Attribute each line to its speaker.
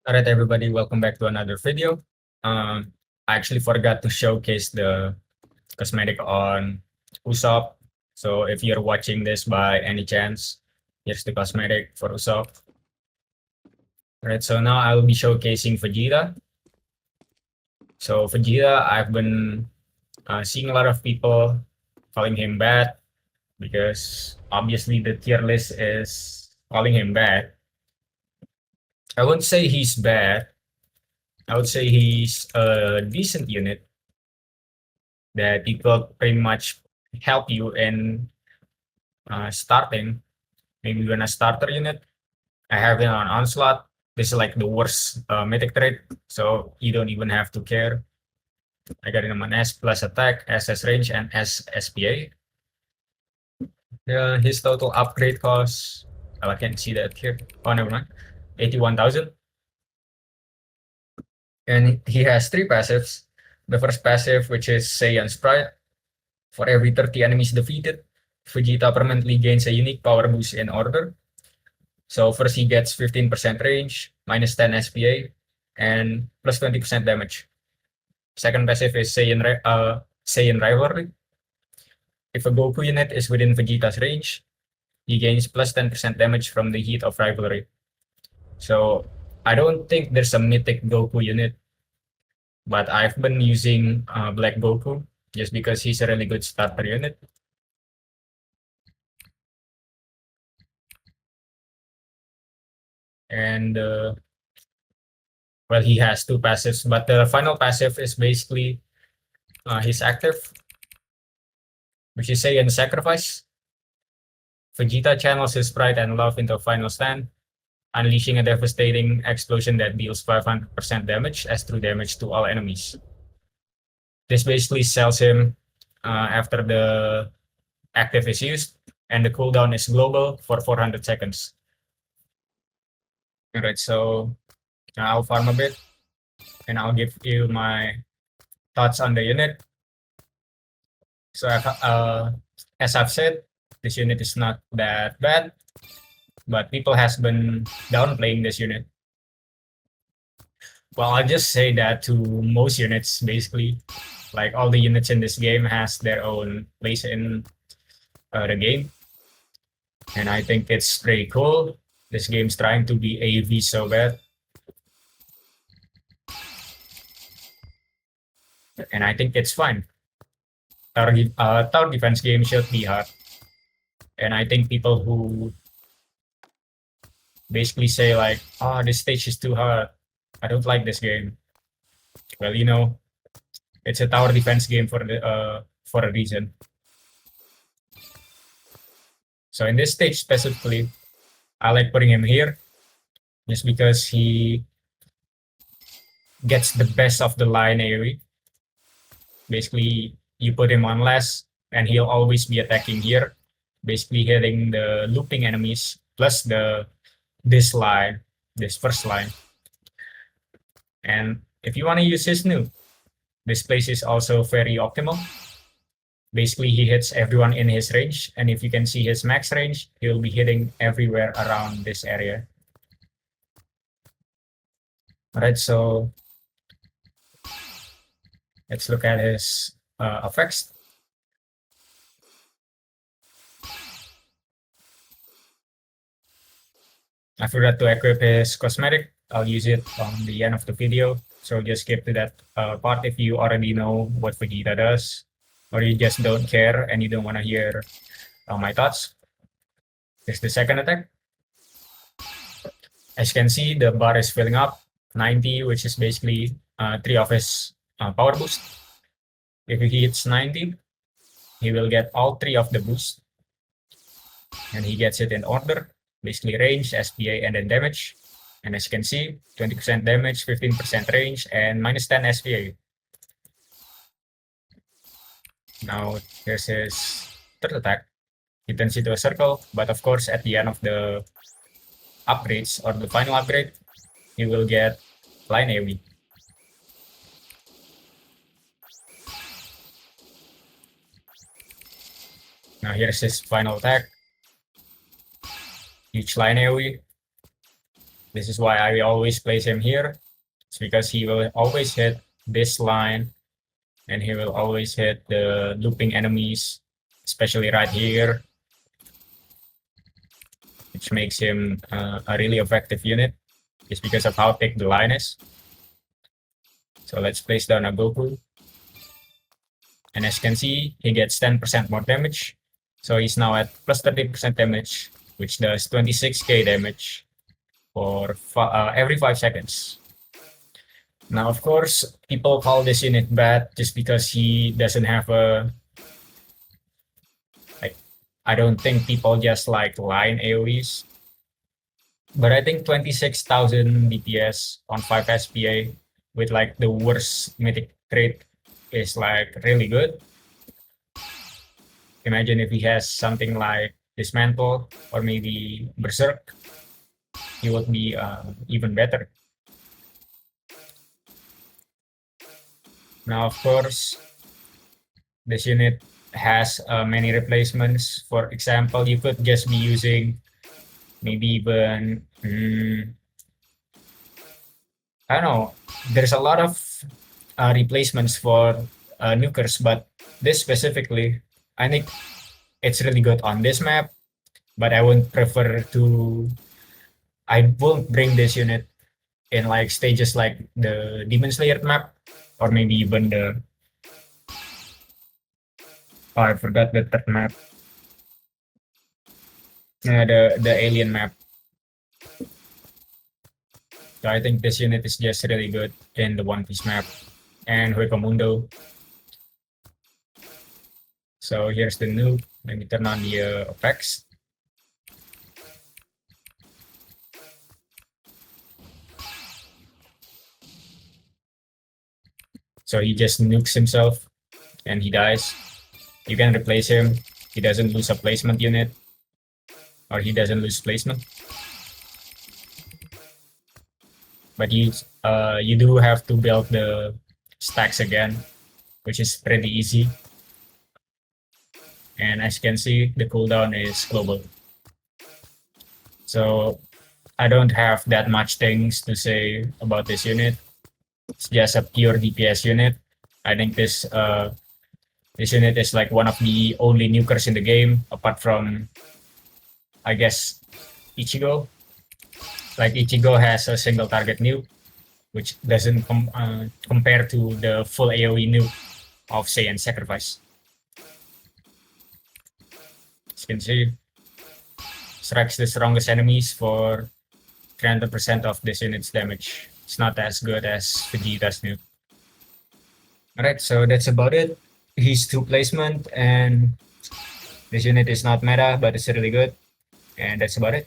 Speaker 1: All right, everybody, welcome back to another video. I actually forgot to showcase the cosmetic on Usopp. So if you're watching this by any chance, here's the cosmetic for Usopp. All right, so now I will be showcasing Vegeta. So Vegeta, I've been seeing a lot of people calling him bad because obviously the tier list is calling him bad. I wouldn't say he's bad. I would say he's a decent unit that it will pretty much help you in starting. Maybe when a starter unit, I have it on onslaught. This is like the worst mythic trait, so you don't even have to care. I got him on S plus attack, SS range, and S SPA. His total upgrade cost, well, I can't see that here. Oh, never mind. 81,000. And he has three passives. The first passive, which is Saiyan Sprite. For every 30 enemies defeated, Vegeta permanently gains a unique power boost in order. So first he gets 15% range, minus 10 SPA, and plus 20% damage. Second passive is Saiyan Rivalry. If a Goku unit is within Vegeta's range, he gains plus 10% damage from the heat of Rivalry. So I don't think there's a mythic Goku unit, but I've been using Black Goku just because he's a really good starter unit. And well, he has two passives, but the final passive is basically his active, which is Saiyan Sacrifice. Vegeta channels his pride and love into a final stand, unleashing a devastating explosion that deals 500% damage as true damage to all enemies. This basically sells him after the active is used, and the cooldown is global for 400 seconds. All right, so I'll farm a bit, and I'll give you my thoughts on the unit. So as I've said, this unit is not that bad, but people has been downplaying this unit. Well, I'll just say that to most units, basically, like all the units in this game has their own place in the game, and I think it's pretty cool. This game's trying to be AV so bad, and I think it's fine. Tower defense game should be hard, and I think people who basically say like, "Oh, this stage is too hard. I don't like this game." Well, it's a tower defense game for a reason. So in this stage specifically, I like putting him here just because he gets the best of the line AoE. Basically, you put him on less, and he'll always be attacking here, basically hitting the looping enemies plus this line, this first line. And if you want to use his new, this place is also very optimal. Basically, he hits everyone in his range, and if you can see his max range, he'll be hitting everywhere around this area. All right, so let's look at his effects. I forgot to equip his cosmetic. I'll use it on the end of the video. So just skip to that part if you already know what Vegeta does, or you just don't care and you don't want to hear my thoughts. Here's the second attack. As you can see, the bar is filling up, 90, which is basically 3 of his power boost. If he hits 90, he will get all 3 of the boost. And he gets it in order, basically range, SPA, and then damage. And as you can see, 20% damage, 15% range, and minus 10 SPA. Now, here's his third attack. He turns into a circle, but of course, at the end of the upgrades, or the final upgrade, he will get line AoE. Now, here's his final attack. Huge line AoE. This is why I always place him here. It's because he will always hit this line and he will always hit the looping enemies, especially right here, which makes him a really effective unit just because of how thick the line is. So let's place down a Goku. And as you can see, he gets 10% more damage. So he's now at plus 30% damage, which does 26k damage for every 5 seconds. Now, of course, people call this unit bad just because he doesn't have a. Like, I don't think people just like line AoEs. But I think 26,000 DPS on 5 SPA with like the worst mythic trait is like really good. Imagine if he has something like Dismantle or maybe Berserk, he would be even better. Now, of course, this unit has many replacements. For example, you could just be using maybe even, I don't know, there's a lot of replacements for nukers, but this specifically, I think it's really good on this map, but I would prefer to, I won't bring this unit in like stages like the Demon Slayer map, or maybe even the, oh, I forgot the third map. The alien map. So I think this unit is just really good in the One Piece map and Huecomundo. So here's the nuke. Let me turn on the effects. So he just nukes himself and he dies. You can replace him. He doesn't lose a placement unit, or he doesn't lose placement. But you do have to build the stacks again, which is pretty easy. And as you can see, the cooldown is global. So I don't have that much things to say about this unit. It's just a pure DPS unit. I think this unit is like one of the only nukers in the game, apart from, I guess, Ichigo. Like Ichigo has a single target nuke, which doesn't compare to the full AoE nuke of Saiyan Sacrifice. As you can see, strikes the strongest enemies for 300% of this unit's damage. It's not as good as Vegeta's nuke. Alright, so that's about it. He's 2 placement, and this unit is not meta, but it's really good. And that's about it.